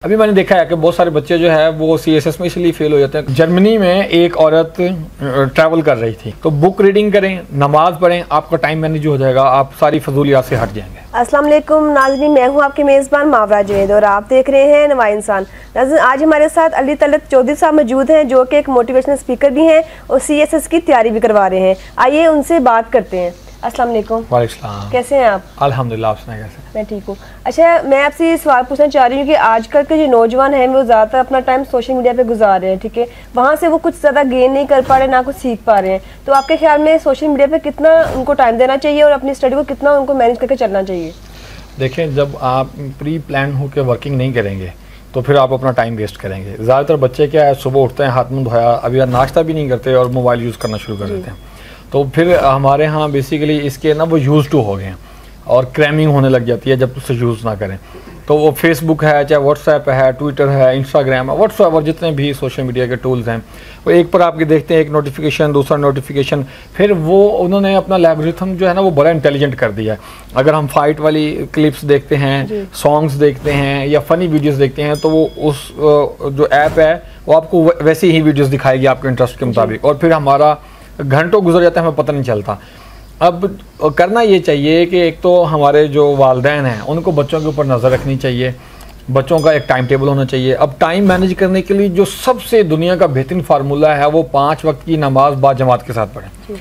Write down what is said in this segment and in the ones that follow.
अभी मैंने देखा है कि बहुत सारे बच्चे जो है वो CSS में इसलिए फेल हो जाते हैं। जर्मनी में एक औरत ट्रैवल कर रही थी, तो बुक रीडिंग करें, नमाज पढ़ें, आपका टाइम मैनेज हो जाएगा, आप सारी फजूलियात से हट जाएंगे। अस्सलाम वालेकुम नाज़रीन, मैं हूं आपके मेज़बान मावरा जुनैद और आप देख रहे हैं नवा इंसान। नाज़रीन, आज हमारे साथ अली तलत चौधरी साहब मौजूद हैं जो कि एक मोटिवेशनल स्पीकर भी हैं और CSS की तैयारी भी करवा रहे हैं। आइए उनसे बात करते हैं। अस्सलाम वालेकुम। वालेकुम। कैसे हैं आप? अल्हम्दुलिल्लाह, आप सुनाइए कैसे? मैं ठीक हूँ। अच्छा, मैं आपसे ये सवाल पूछना चाह रही हूँ कि आजकल के जो नौजवान हैं वो ज़्यादातर अपना टाइम सोशल मीडिया पे गुजार रहे हैं, ठीक है, वहाँ से वो कुछ ज़्यादा गेन नहीं कर पा रहे, ना कुछ सीख पा रहे हैं। तो आपके ख्याल में सोशल मीडिया पे कितना उनको टाइम देना चाहिए और अपनी स्टडी को कितना उनको मैनेज करके चलना चाहिए? देखें, जब आप प्री प्लान होकर वर्किंग नहीं करेंगे तो फिर आप अपना टाइम वेस्ट करेंगे। ज़्यादातर बच्चे क्या है, सुबह उठते हैं, हाथ मुँह धोया, अभी नाश्ता भी नहीं करते और मोबाइल यूज़ करना शुरू कर देते हैं। तो फिर हमारे यहाँ बेसिकली इसके ना वो यूज़ टू हो गए हैं और क्रैमिंग होने लग जाती है जब उससे यूज़ ना करें। तो वो फेसबुक है, चाहे व्हाट्सएप है, ट्विटर है, इंस्टाग्राम है, व्हाट्सएप और जितने भी सोशल मीडिया के टूल्स हैं, वो एक पर आपके देखते हैं एक नोटिफिकेशन, दूसरा नोटिफिकेशन, फिर वो उन्होंने अपना एल्गोरिथम जो है ना वो बड़ा इंटेलिजेंट कर दिया है। अगर हम फाइट वाली क्लिप्स देखते हैं, सॉन्ग्स देखते हैं या फ़नी वीडियोज़ देखते हैं, तो वो उस जो ऐप है वो आपको वैसी ही वीडियोज़ दिखाएगी आपके इंटरेस्ट के मुताबिक, और फिर हमारा घंटों गुजर जाता है, हमें पता नहीं चलता। अब करना ये चाहिए कि एक तो हमारे जो वालिदैन हैं उनको बच्चों के ऊपर नज़र रखनी चाहिए, बच्चों का एक टाइम टेबल होना चाहिए। अब टाइम मैनेज करने के लिए जो सबसे दुनिया का बेहतरीन फार्मूला है वो 5 वक्त की नमाज बाजमात के साथ पढ़ें।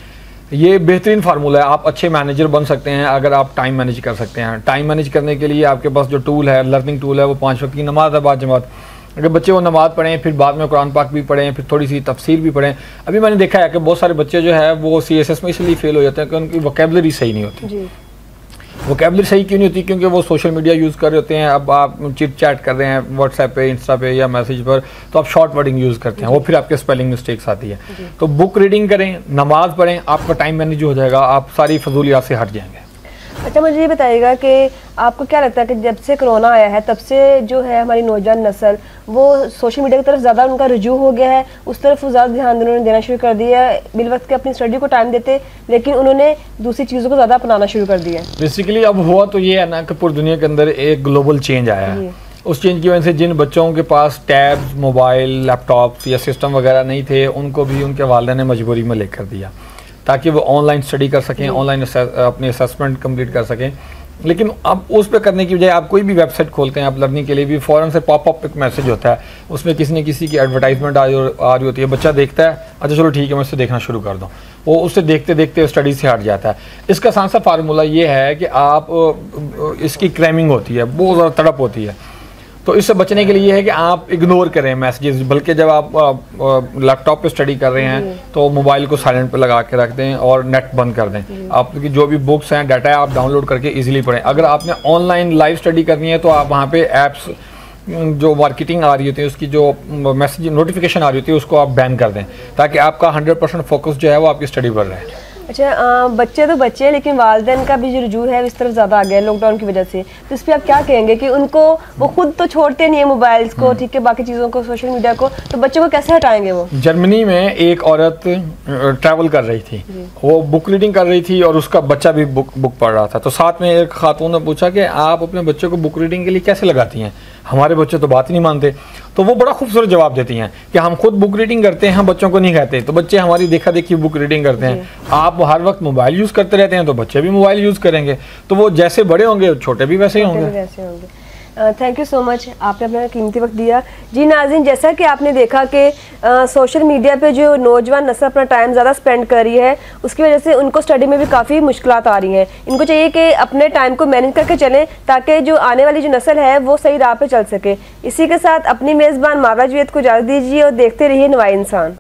ये बेहतरीन फार्मूला है, आप अच्छे मैनेजर बन सकते हैं अगर आप टाइम मैनेज कर सकते हैं। टाइम मैनेज करने के लिए आपके पास जो टूल है, लर्निंग टूल है, वो 5 वक्त की नमाज है बाजमात। अगर बच्चे वो नमाज पढ़ें, फिर बाद में कुरान पाक भी पढ़ें, फिर थोड़ी सी तफसीर भी पढ़ें। अभी मैंने देखा है कि बहुत सारे बच्चे जो है वो CSS में इसलिए फेल हो जाते हैं कि उनकी वोकेबलरी सही नहीं होती। वोकेबलरी सही क्यों नहीं होती? क्योंकि वो सोशल मीडिया यूज़ कर रहे होते हैं। अब आप चिट चैट कर रहे हैं व्हाट्सएप पे, इंस्टा पे या मैसेज पर, तो आप शॉर्ट वर्डिंग यूज़ करते हैं, वो फिर आपके स्पेलिंग मिस्टेक्स आती है। तो बुक रीडिंग करें, नमाज पढ़ें, आपका टाइम मैनेज हो जाएगा, आप सारी फजूलियात से हट जाएंगे। अच्छा, मुझे ये बताइएगा कि आपको क्या लगता है कि जब से कोरोना आया है तब से जो है हमारी नौजवान नस्ल वो सोशल मीडिया की तरफ ज़्यादा उनका रुझू हो गया है, उस तरफ वो ज़्यादा ध्यान उन्होंने देना शुरू कर दिया है। बिल वक्त के अपनी स्टडी को टाइम देते, लेकिन उन्होंने दूसरी चीज़ों को ज़्यादा अपनाना शुरू कर दिया है। बेसिकली अब हुआ तो ये है ना कि पूरी दुनिया के अंदर एक ग्लोबल चेंज आया है। उस चेंज की वजह से जिन बच्चों के पास टैब्स, मोबाइल, लैपटॉप्स या सिस्टम वगैरह नहीं थे, उनको भी उनके वालिदैन ने मजबूरी में लेकर दिया ताकि वो ऑनलाइन स्टडी कर सकें, ऑनलाइन अपनी असेसमेंट कंप्लीट कर सकें। लेकिन अब उस पर करने की बजाय आप कोई भी वेबसाइट खोलते हैं, आप लर्निंग के लिए भी फ़ौरन से पॉपअप एक मैसेज होता है, उसमें किसी न किसी की एडवर्टाइजमेंट आ रही होती है। बच्चा देखता है, अच्छा चलो ठीक है मैं उससे देखना शुरू कर दूँ, वो उससे देखते देखते स्टडी से हट जाता है। इसका आसान सा फार्मूला ये है कि आप इसकी क्रैमिंग होती है, बहुत ज़्यादा तड़प होती है, तो इससे बचने के लिए ये है कि आप इग्नोर करें मैसेजेस। बल्कि जब आप लैपटॉप पे स्टडी कर रहे हैं तो मोबाइल को साइलेंट पे लगा के रख दें और नेट बंद कर दें। आपकी जो भी बुक्स हैं, डाटा है, आप डाउनलोड करके इजीली पढ़ें। अगर आपने ऑनलाइन लाइव स्टडी करनी है तो आप वहाँ पे ऐप्स जो मार्केटिंग आ रही होती है, उसकी जो मैसेज नोटिफिकेशन आ रही होती है, उसको आप बैन कर दें ताकि आपका 100% फोकस जो है वो आपकी स्टडी पर रहे। अच्छा, बच्चे तो बच्चे हैं लेकिन वालिदैन का भी जो रुझू है इस तरफ ज़्यादा आ गया है लॉकडाउन की वजह से, तो इस पर आप क्या कहेंगे कि उनको वो खुद तो छोड़ते नहीं है मोबाइल्स को, ठीक है, बाकी चीज़ों को, सोशल मीडिया को, तो बच्चों को कैसे हटाएंगे? वो जर्मनी में एक औरत ट्रैवल कर रही थी, वो बुक रीडिंग कर रही थी और उसका बच्चा भी बुक पढ़ रहा था। तो साथ में एक खातून ने पूछा कि आप अपने बच्चों को बुक रीडिंग के लिए कैसे लगाती हैं, हमारे बच्चे तो बात ही नहीं मानते। तो वो बड़ा खूबसूरत जवाब देती हैं कि हम खुद बुक रीडिंग करते हैं, हम बच्चों को नहीं कहते, तो बच्चे हमारी देखा देखी बुक रीडिंग करते हैं। आप हर वक्त मोबाइल यूज़ करते रहते हैं तो बच्चे भी मोबाइल यूज़ करेंगे, तो वो जैसे बड़े होंगे छोटे भी वैसे ही होंगे। थैंक यू सो मच, आपने अपना कीमती वक्त दिया। जी नाज़रीन, जैसा कि आपने देखा कि सोशल मीडिया पे जो नौजवान नस्ल अपना टाइम ज़्यादा स्पेंड कर रही है, उसकी वजह से उनको स्टडी में भी काफ़ी मुश्किलात आ रही हैं। इनको चाहिए कि अपने टाइम को मैनेज करके चलें ताकि जो आने वाली जो नस्ल है वो सही राह पे चल सके। इसी के साथ अपनी मेज़बान मावरा जुनैद को इजाज़त दीजिए और देखते रहिए नवा इंसान।